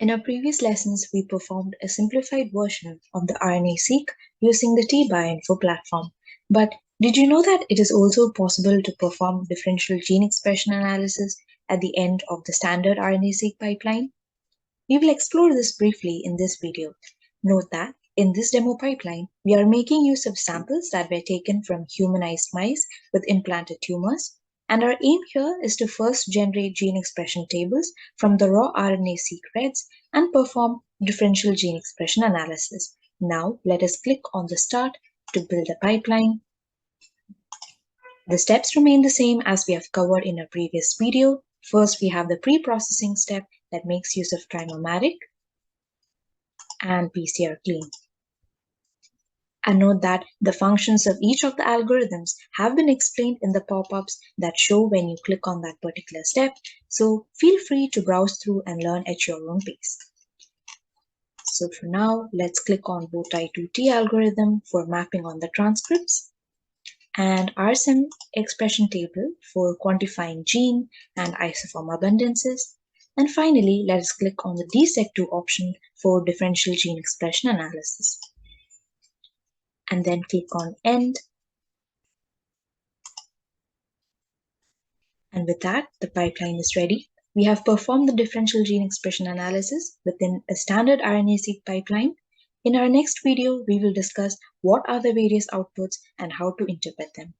In our previous lessons, we performed a simplified version of the RNA Seq using the T-BioInfo platform. But did you know that it is also possible to perform differential gene expression analysis at the end of the standard RNA Seq pipeline? We will explore this briefly in this video. Note that in this demo pipeline, we are making use of samples that were taken from humanized mice with implanted tumors, and our aim here is to first generate gene expression tables from the raw RNA seq reads and perform differential gene expression analysis. Now, let us click on the Start to build a pipeline. The steps remain the same as we have covered in a previous video. First, we have the pre-processing step that makes use of Trimmomatic and PCR clean. And note that the functions of each of the algorithms have been explained in the pop-ups that show when you click on that particular step, so feel free to browse through and learn at your own pace. So for now, let's click on Botai2T algorithm for mapping on the transcripts and RSemExpTable for quantifying gene and isoform abundances. And finally, let us click on the DESEQ2 option for differential gene expression analysis. And then click on End. And with that, the pipeline is ready. We have performed the differential gene expression analysis within a standard RNA-seq pipeline. In our next video, we will discuss what are the various outputs and how to interpret them.